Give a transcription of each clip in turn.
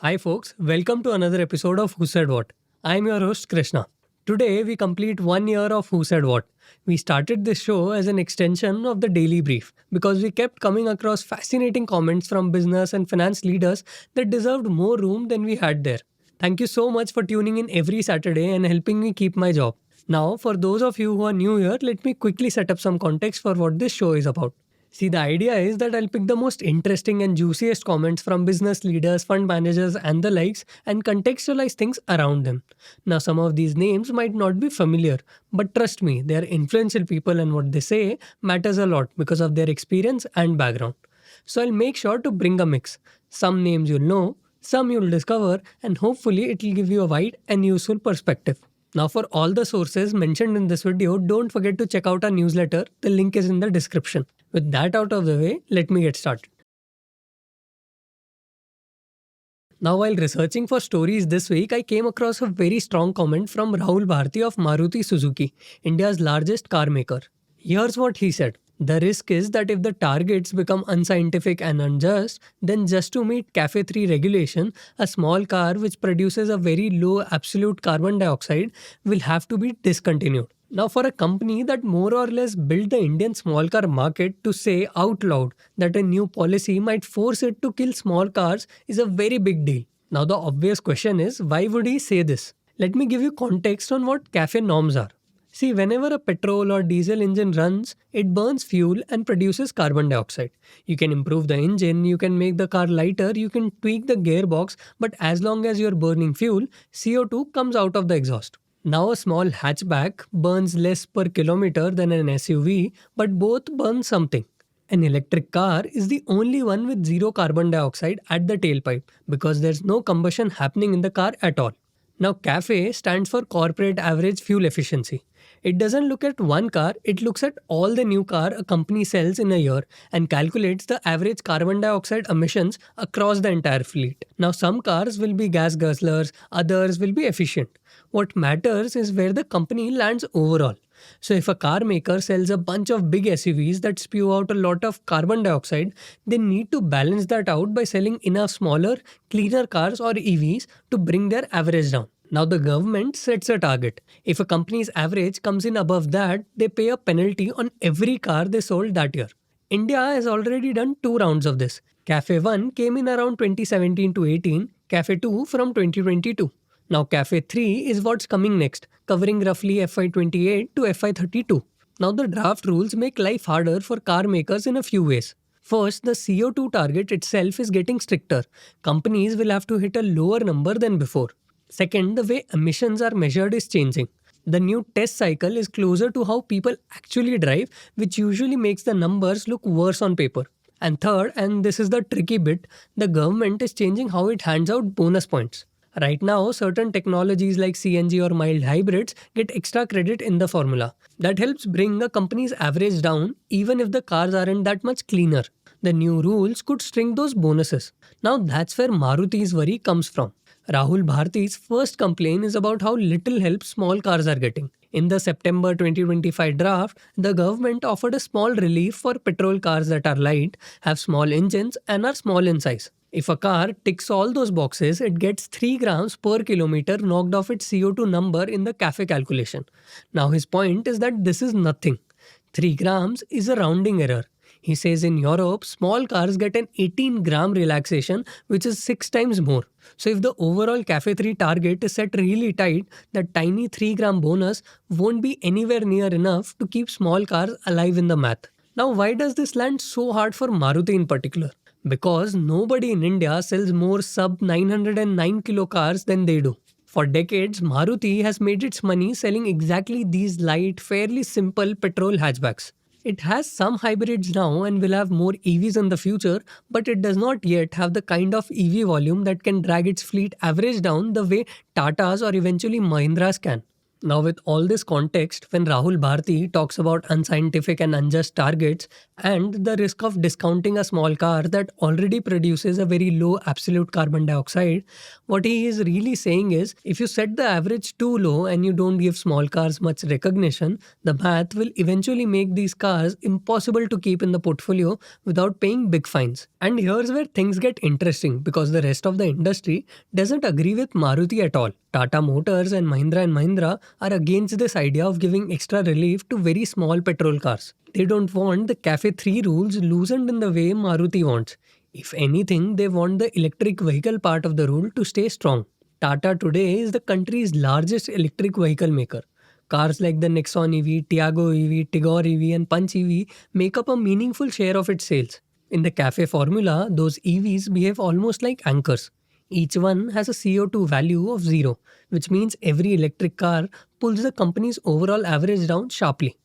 Hi folks, welcome to another episode of Who Said What. I'm your host Krishna. Today we complete 1 year of Who Said What. We started this show as an extension of the Daily Brief because we kept coming across fascinating comments from business and finance leaders that deserved more room than we had there. Thank you so much for tuning in every Saturday and helping me keep my job. Now, for those of you who are new here, let me quickly set up some context for what this show is about. See, the idea is that I'll pick the most interesting and juiciest comments from business leaders, fund managers, and the likes and contextualize things around them. Now, some of these names might not be familiar, but trust me, they are influential people and what they say matters a lot because of their experience and background. So, I'll make sure to bring a mix. Some names you'll know, some you'll discover, and hopefully, it'll give you a wide and useful perspective. Now, for all the sources mentioned in this video, don't forget to check out our newsletter. The link is in the description. With that out of the way, let me get started. Now, while researching for stories this week, I came across a very strong comment from Rahul Bharti of Maruti Suzuki, India's largest car maker. Here's what he said. The risk is that if the targets become unscientific and unjust, then just to meet CAFE-3 regulation, a small car which produces a very low absolute carbon dioxide will have to be discontinued. Now, for a company that more or less built the Indian small car market to say out loud that a new policy might force it to kill small cars is a very big deal. Now, the obvious question is, why would he say this? Let me give you context on what CAFE norms are. See, whenever a petrol or diesel engine runs, it burns fuel and produces carbon dioxide. You can improve the engine, you can make the car lighter, you can tweak the gearbox, but as long as you're burning fuel, CO2 comes out of the exhaust. Now a small hatchback burns less per kilometer than an SUV, but both burn something. An electric car is the only one with zero carbon dioxide at the tailpipe because there's no combustion happening in the car at all. Now CAFE stands for Corporate Average Fuel Efficiency. It doesn't look at one car, it looks at all the new car a company sells in a year and calculates the average carbon dioxide emissions across the entire fleet. Now some cars will be gas guzzlers, others will be efficient. What matters is where the company lands overall. So if a car maker sells a bunch of big SUVs that spew out a lot of carbon dioxide, they need to balance that out by selling enough smaller, cleaner cars or EVs to bring their average down. Now the government sets a target. If a company's average comes in above that, they pay a penalty on every car they sold that year. India has already done 2 rounds of this. CAFE-1 came in around 2017 to 18, CAFE-2 from 2022. Now CAFE-3 is what's coming next, covering roughly FY28 to FY32. Now the draft rules make life harder for car makers in a few ways. First, the CO2 target itself is getting stricter. Companies will have to hit a lower number than before. Second, the way emissions are measured is changing. The new test cycle is closer to how people actually drive, which usually makes the numbers look worse on paper. And third, and this is the tricky bit, the government is changing how it hands out bonus points. Right now, certain technologies like CNG or mild hybrids get extra credit in the formula. That helps bring a company's average down even if the cars aren't that much cleaner. The new rules could string those bonuses. Now that's where Maruti's worry comes from. Rahul Bharti's first complaint is about how little help small cars are getting. In the September 2025 draft, the government offered a small relief for petrol cars that are light, have small engines and are small in size. If a car ticks all those boxes, it gets 3 grams per kilometer knocked off its CO2 number in the CAFE calculation. Now his point is that this is nothing. 3 grams is a rounding error. He says in Europe, small cars get an 18-gram relaxation, which is 6 times more. So if the overall CAFE-3 target is set really tight, that tiny 3-gram bonus won't be anywhere near enough to keep small cars alive in the math. Now why does this land so hard for Maruti in particular? Because nobody in India sells more sub 909 kilo cars than they do. For decades, Maruti has made its money selling exactly these light, fairly simple petrol hatchbacks. It has some hybrids now and will have more EVs in the future, but it does not yet have the kind of EV volume that can drag its fleet average down the way Tata's or eventually Mahindras can. Now, with all this context, when Rahul Bharti talks about unscientific and unjust targets and the risk of discounting a small car that already produces a very low absolute carbon dioxide, what he is really saying is if you set the average too low and you don't give small cars much recognition, the math will eventually make these cars impossible to keep in the portfolio without paying big fines. And here's where things get interesting because the rest of the industry doesn't agree with Maruti at all. Tata Motors and Mahindra are against this idea of giving extra relief to very small petrol cars. They don't want the CAFE-3 rules loosened in the way Maruti wants. If anything, they want the electric vehicle part of the rule to stay strong. Tata today is the country's largest electric vehicle maker. Cars like the Nexon EV, Tiago EV, Tigor EV, and Punch EV make up a meaningful share of its sales. In the CAFE formula, those EVs behave almost like anchors. Each one has a CO2 value of 0, which means every electric car pulls the company's overall average down sharply.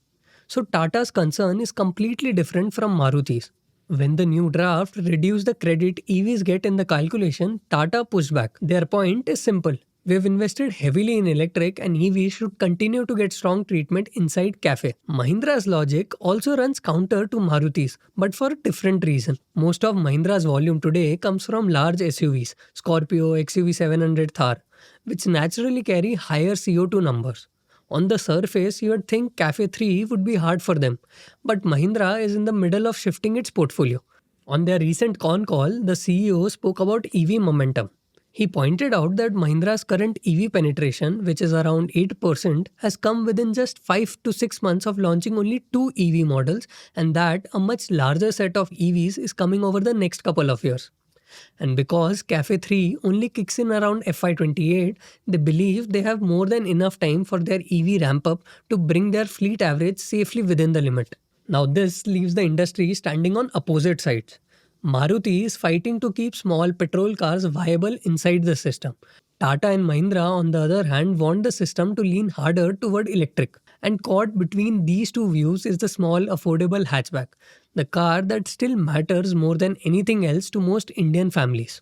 So Tata's concern is completely different from Maruti's. When the new draft reduced the credit EVs get in the calculation, Tata pushed back. Their point is simple. We've invested heavily in electric and EVs should continue to get strong treatment inside CAFE. Mahindra's logic also runs counter to Maruti's, but for a different reason. Most of Mahindra's volume today comes from large SUVs, Scorpio, XUV 700 Thar, which naturally carry higher CO2 numbers. On the surface, you would think CAFE-3 would be hard for them, but Mahindra is in the middle of shifting its portfolio. On their recent con call, the CEO spoke about EV momentum. He pointed out that Mahindra's current EV penetration, which is around 8%, has come within just 5 to 6 months of launching only 2 EV models, and that a much larger set of EVs is coming over the next couple of years. And because CAFE-3 only kicks in around FY28, they believe they have more than enough time for their EV ramp up to bring their fleet average safely within the limit. Now, this leaves the industry standing on opposite sides. Maruti is fighting to keep small petrol cars viable inside the system. Tata and Mahindra, on the other hand, want the system to lean harder toward electric. And caught between these two views is the small, affordable hatchback, the car that still matters more than anything else to most Indian families.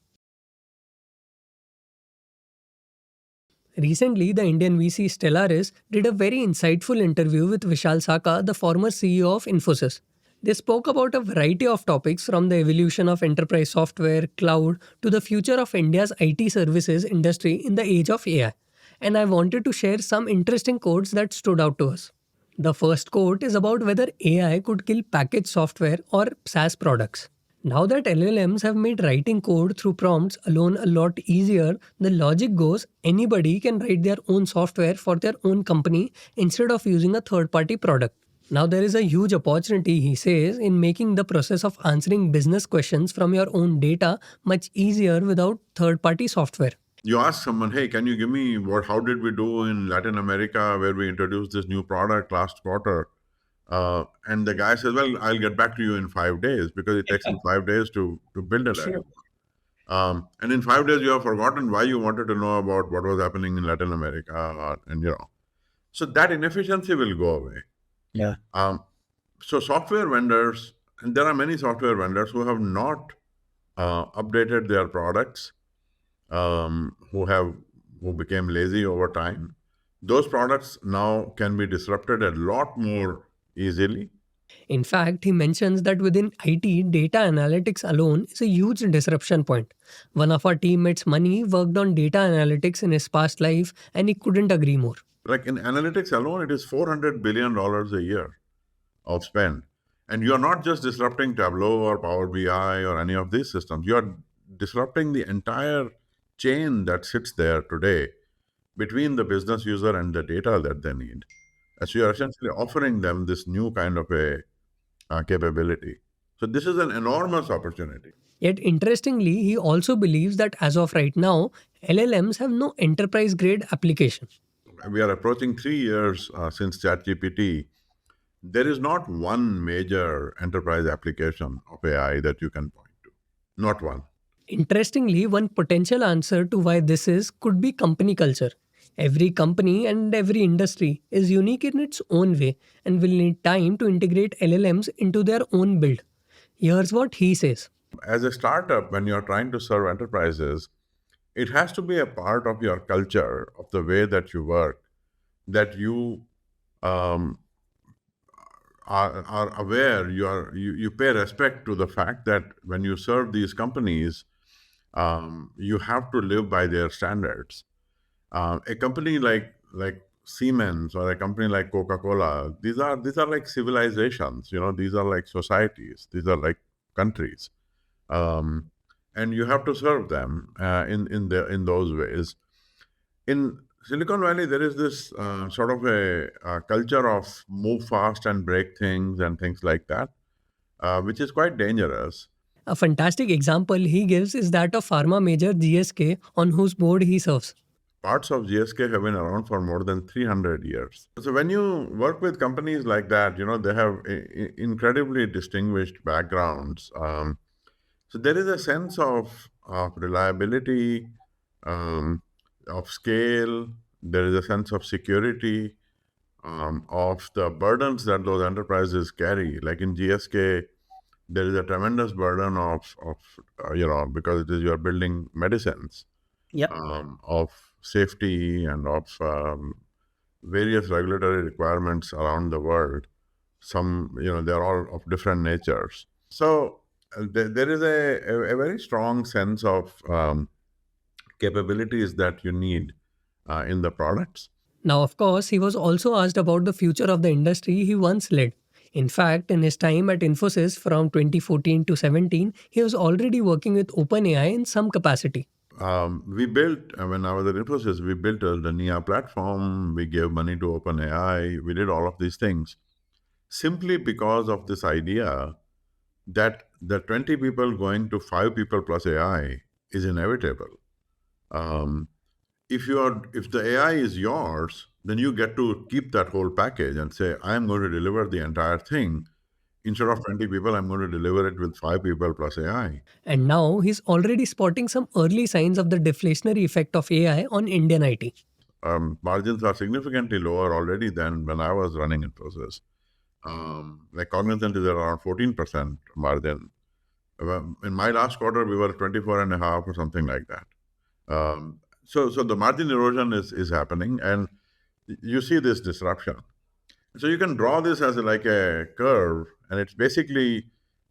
Recently, the Indian VC Stellaris did a very insightful interview with Vishal Sikka, the former CEO of Infosys. They spoke about a variety of topics from the evolution of enterprise software, cloud, to the future of India's IT services industry in the age of AI. And I wanted to share some interesting quotes that stood out to us. The first quote is about whether AI could kill packaged software or SaaS products. Now that LLMs have made writing code through prompts alone a lot easier, the logic goes anybody can write their own software for their own company instead of using a third party product. Now, there is a huge opportunity, he says, in making the process of answering business questions from your own data much easier without third party software. You ask someone, hey, can you give me how did we do in Latin America where we introduced this new product last quarter? And the guy says, well, I'll get back to you in 5 days because it takes him 5 days to build a Latin. And in 5 days, you have forgotten why you wanted to know about what was happening in Latin America. So that inefficiency will go away. Yeah. So software vendors, and there are many software vendors who have not updated their products, who became lazy over time. Those products now can be disrupted a lot more easily. In fact, he mentions that within IT, data analytics alone is a huge disruption point. One of our teammates, Mani, worked on data analytics in his past life and he couldn't agree more. Like in analytics alone, it is $400 billion a year of spend. And you are not just disrupting Tableau or Power BI or any of these systems. You are disrupting the entire chain that sits there today between the business user and the data that they need. So you are essentially offering them this new kind of a capability. So this is an enormous opportunity. Yet interestingly, he also believes that as of right now, LLMs have no enterprise-grade application. We are approaching 3 years since ChatGPT. There is not one major enterprise application of AI that you can point to. Not one. Interestingly, one potential answer to why this is could be company culture. Every company and every industry is unique in its own way and will need time to integrate LLMs into their own build. Here's what he says. As a startup, when you're trying to serve enterprises, it has to be a part of your culture, of the way that you work, that you um, are aware, you pay respect to the fact that when you serve these companies, you have to live by their standards. A company like Siemens or a company like Coca-Cola, these are like civilizations. These are like societies. These are like countries, um, and you have to serve them in those ways. In Silicon Valley, there is this sort of a culture of move fast and break things and things like that, which is quite dangerous. A fantastic example he gives is that of pharma major GSK, on whose board he serves. Parts of GSK have been around for more than 300 years. So when you work with companies like that, they have incredibly distinguished backgrounds. So there is a sense of reliability, um, of scale. There is a sense of security, of the burdens that those enterprises carry. Like in GSK, there is a tremendous burden of because it is you're building medicines, Yep. of safety and of various regulatory requirements around the world. Some, they're all of different natures. So there is a very strong sense of capabilities that you need in the products. Now, of course, he was also asked about the future of the industry he once led. In fact, in his time at Infosys from 2014 to 17, he was already working with OpenAI in some capacity. We built, when I was at Infosys, we built the NIA platform. We gave money to OpenAI. We did all of these things simply because of this idea that the 20 people going to 5 people plus AI is inevitable. Um, if the AI is yours, then you get to keep that whole package and say, I am going to deliver the entire thing. Instead of 20 people, I'm going to deliver it with 5 people plus AI. And now he's already spotting some early signs of the deflationary effect of AI on Indian IT. Margins are significantly lower already than when I was running Infosys. Like Cognizant is around 14% margin. In my last quarter, we were 24 and a half or something like that. So the margin erosion is happening, and you see this disruption. So you can draw this as like a curve, and it's basically,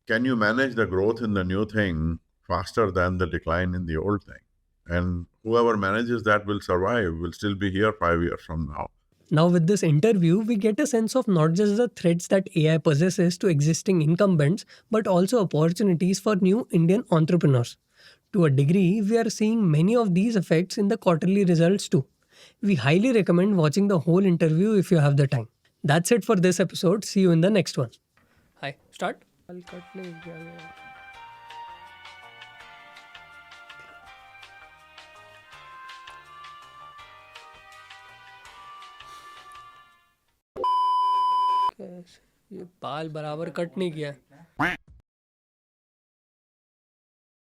can you manage the growth in the new thing faster than the decline in the old thing? And whoever manages that will survive, will still be here 5 years from now. Now, with this interview, we get a sense of not just the threats that AI possesses to existing incumbents, but also opportunities for new Indian entrepreneurs. To a degree, we are seeing many of these effects in the quarterly results too. We highly recommend watching the whole interview if you have the time. That's it for this episode. See you in the next one. Hi, start. ये बाल बराबर cut नहीं किया